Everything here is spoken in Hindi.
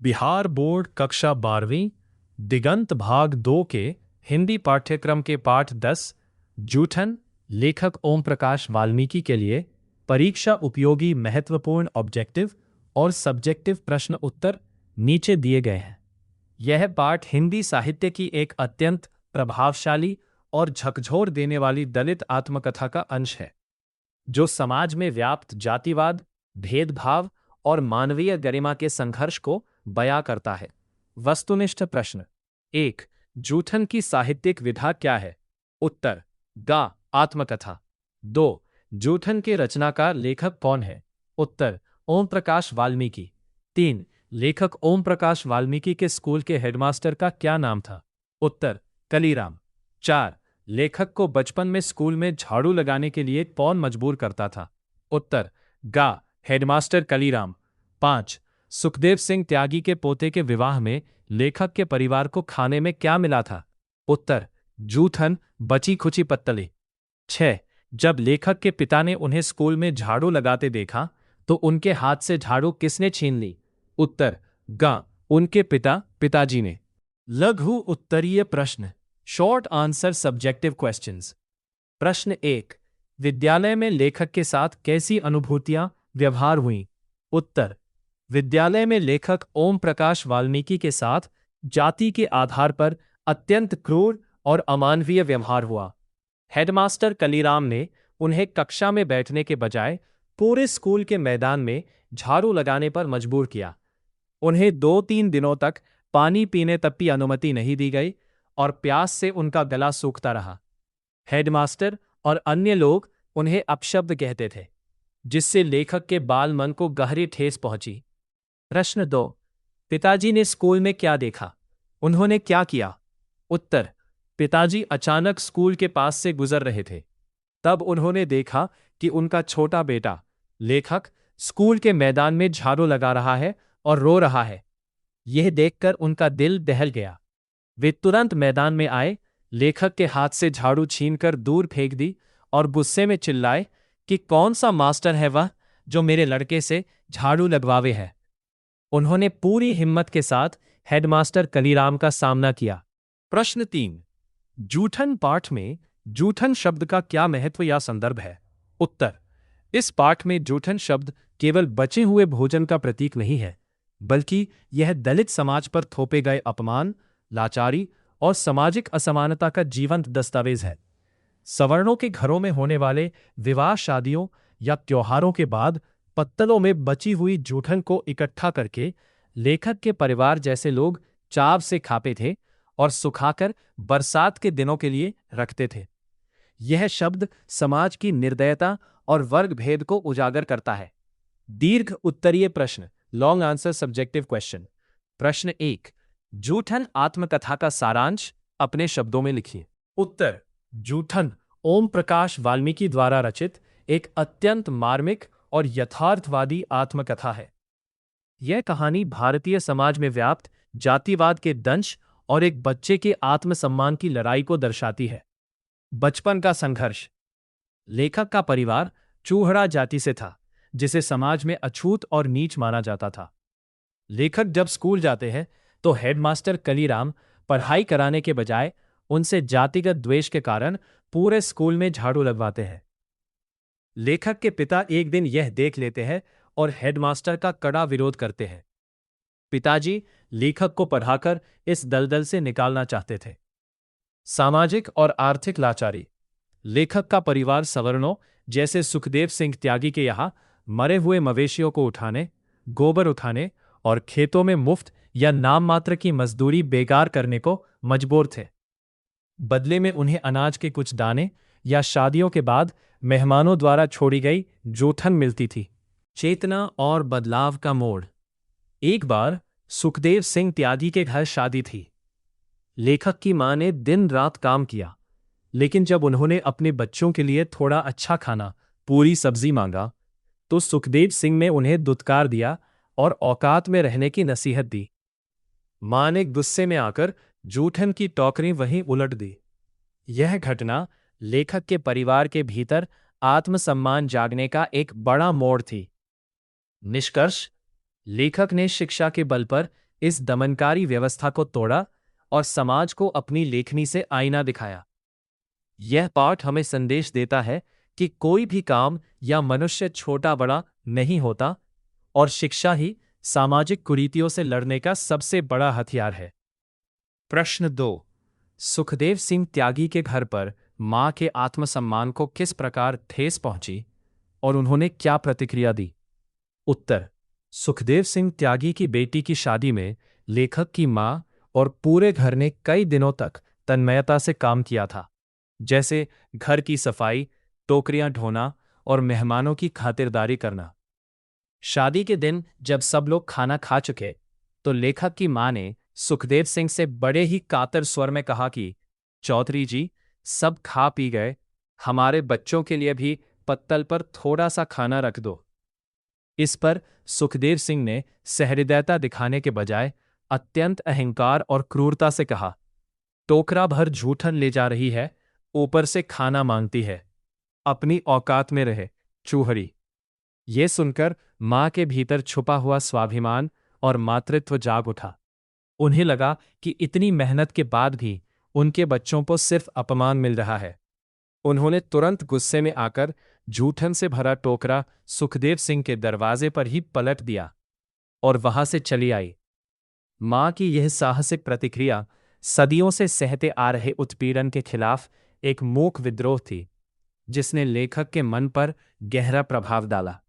बिहार बोर्ड कक्षा 12वीं दिगंत भाग 2 के हिंदी पाठ्यक्रम के पाठ 10 जूठन लेखक ओम प्रकाश वाल्मीकि के लिए परीक्षा उपयोगी महत्वपूर्ण ऑब्जेक्टिव और सब्जेक्टिव प्रश्न उत्तर नीचे दिए गए हैं। यह पाठ हिंदी साहित्य की एक अत्यंत प्रभावशाली और झकझोर देने वाली दलित आत्मकथा का अंश है, जो समाज में व्याप्त जातिवाद, भेदभाव और मानवीय गरिमा के संघर्ष को बयां करता है। वस्तुनिष्ठ प्रश्न 1. जूठन की साहित्यिक विधा क्या है? उत्तर: गा आत्मकथा। 2. जूठन के रचनाकार लेखक कौन है? उत्तर: ओम प्रकाश वाल्मीकि। 3. लेखक ओम प्रकाश वाल्मीकि के स्कूल के हेडमास्टर का क्या नाम था? उत्तर: कलीराम। 4. लेखक को बचपन में स्कूल में झाड़ू लगाने के लिए कौन मजबूर करता था? उत्तर: गा हेडमास्टर कलीराम। 5. सुखदेव सिंह त्यागी के पोते के विवाह में लेखक के परिवार को खाने में क्या मिला था? उत्तर: जूठन, बची खुची पत्तलें। 6. जब लेखक के पिता ने उन्हें स्कूल में झाड़ू लगाते देखा तो उनके हाथ से झाड़ू किसने छीन ली? उत्तर: गा उनके पिताजी ने। लघु उत्तरीय प्रश्न, शॉर्ट आंसर सब्जेक्टिव क्वेश्चंस। प्रश्न 1. विद्यालय में लेखक के साथ कैसी अनुभूतियां व्यवहार हुई? उत्तर: विद्यालय में लेखक ओम प्रकाश वाल्मीकि के साथ जाति के आधार पर अत्यंत क्रूर और अमानवीय व्यवहार हुआ। हेडमास्टर कलीराम ने उन्हें कक्षा में बैठने के बजाय पूरे स्कूल के मैदान में झाड़ू लगाने पर मजबूर किया। उन्हें 2-3 दिनों तक पानी पीने तक की अनुमति नहीं दी गई और प्यास से उनका गला सूखता रहा। हेडमास्टर और अन्य लोग उन्हें अपशब्द कहते थे, जिससे लेखक के बाल मन को गहरी ठेस पहुंची। प्रश्न 2. पिताजी ने स्कूल में क्या देखा? उन्होंने क्या किया? उत्तर: पिताजी अचानक स्कूल के पास से गुजर रहे थे। तब उन्होंने देखा कि उनका छोटा बेटा लेखक स्कूल के मैदान में झाड़ू लगा रहा है और रो रहा है। यह देखकर उनका दिल दहल गया। वे तुरंत मैदान में आए, लेखक के हाथ से झाड़ू छीनकर दूर फेंक दी और गुस्से में चिल्लाए कि कौन सा मास्टर है वह जो मेरे लड़के से झाड़ू लगवावे है। उन्होंने पूरी हिम्मत के साथ हेडमास्टर कलीराम का सामना किया। प्रश्न 3. जूठन पाठ में जूठन शब्द का क्या महत्व या संदर्भ है? उत्तर: इस पाठ में जूठन शब्द केवल बचे हुए भोजन का प्रतीक नहीं है, बल्कि यह दलित समाज पर थोपे गए अपमान, लाचारी और सामाजिक असमानता का जीवंत दस्तावेज है। सवर्णों के घरों में होने वाले विवाह, शादियों या त्योहारों के बाद पत्तलों में बची हुई जूठन को इकट्ठा करके लेखक के परिवार जैसे लोग चाव से खाते थे और सुखाकर बरसात के दिनों के लिए रखते थे। यह शब्द समाज की निर्दयता और वर्ग भेद को उजागर करता है। दीर्घ उत्तरीय प्रश्न, लॉन्ग आंसर सब्जेक्टिव क्वेश्चन। प्रश्न 1. जूठन आत्मकथा का सारांश अपने शब्दों में लिखिए। उत्तर: जूठन ओम प्रकाश वाल्मीकि द्वारा रचित एक अत्यंत मार्मिक और यथार्थवादी आत्मकथा है। यह कहानी भारतीय समाज में व्याप्त जातिवाद के दंश और एक बच्चे के आत्मसम्मान की लड़ाई को दर्शाती है। बचपन का संघर्ष। लेखक का परिवार चूहड़ा जाति से था, जिसे समाज में अछूत और नीच माना जाता था। लेखक जब स्कूल जाते हैं तो हेडमास्टर कलीराम पढ़ाई कराने के बजाय उनसे जातिगत द्वेष के कारण पूरे स्कूल में झाड़ू लगवाते हैं। लेखक के पिता एक दिन यह देख लेते हैं और हेडमास्टर का कड़ा विरोध करते हैं। पिताजी लेखक को पढ़ाकर इस दलदल से निकालना चाहते थे। सामाजिक और आर्थिक लाचारी। लेखक का परिवार सवर्णों जैसे सुखदेव सिंह त्यागी के यहाँ मरे हुए मवेशियों को उठाने, गोबर उठाने और खेतों में मुफ्त या नाम मात्र की मजदूरी बेकार करने को मजबूर थे। बदले में उन्हें अनाज के कुछ दाने या शादियों के बाद मेहमानों द्वारा छोड़ी गई जूठन मिलती थी। चेतना और बदलाव का मोड़। एक बार सुखदेव सिंह त्यागी के घर शादी थी। लेखक की मां ने दिन रात काम किया, लेकिन जब उन्होंने अपने बच्चों के लिए थोड़ा अच्छा खाना, पूरी सब्जी मांगा, तो सुखदेव सिंह ने उन्हें दुत्कार दिया और औकात में रहने की नसीहत दी। मां ने गुस्से में आकर जूठन की टोकरी वहीं उलट दी। यह घटना लेखक के परिवार के भीतर आत्मसम्मान जागने का एक बड़ा मोड़ थी। निष्कर्ष: लेखक ने शिक्षा के बल पर इस दमनकारी व्यवस्था को तोड़ा और समाज को अपनी लेखनी से आईना दिखाया। यह पाठ हमें संदेश देता है कि कोई भी काम या मनुष्य छोटा बड़ा नहीं होता और शिक्षा ही सामाजिक कुरीतियों से लड़ने का सबसे बड़ा हथियार है। प्रश्न 2। सुखदेव सिंह त्यागी के घर पर मां के आत्मसम्मान को किस प्रकार ठेस पहुंची और उन्होंने क्या प्रतिक्रिया दी? उत्तर। सुखदेव सिंह त्यागी की बेटी की शादी में लेखक की मां और पूरे घर ने कई दिनों तक तन्मयता से काम किया था, जैसे घर की सफाई, टोकरियां ढोना और मेहमानों की खातिरदारी करना। शादी के दिन जब सब लोग खाना खा चुके तो लेखक की मां ने सुखदेव सिंह से बड़े ही कातर स्वर में कहा कि चौधरी जी, सब खा पी गए, हमारे बच्चों के लिए भी पत्तल पर थोड़ा सा खाना रख दो। इस पर सुखदेव सिंह ने सहृदयता दिखाने के बजाय अत्यंत अहंकार और क्रूरता से कहा, टोकरा भर जूठन ले जा रही है, ऊपर से खाना मांगती है, अपनी औकात में रहे, चूहड़ी। ये सुनकर मां के भीतर छुपा हुआ स्वाभिमान और मातृत्व जाग उठा। उन्हें लगा कि इतनी मेहनत के बाद भी उनके बच्चों को सिर्फ अपमान मिल रहा है। उन्होंने तुरंत गुस्से में आकर जूठन से भरा टोकरा सुखदेव सिंह के दरवाजे पर ही पलट दिया और वहां से चली आई। मां की यह साहसिक प्रतिक्रिया सदियों से सहते आ रहे उत्पीड़न के खिलाफ एक मूक विद्रोह थी, जिसने लेखक के मन पर गहरा प्रभाव डाला।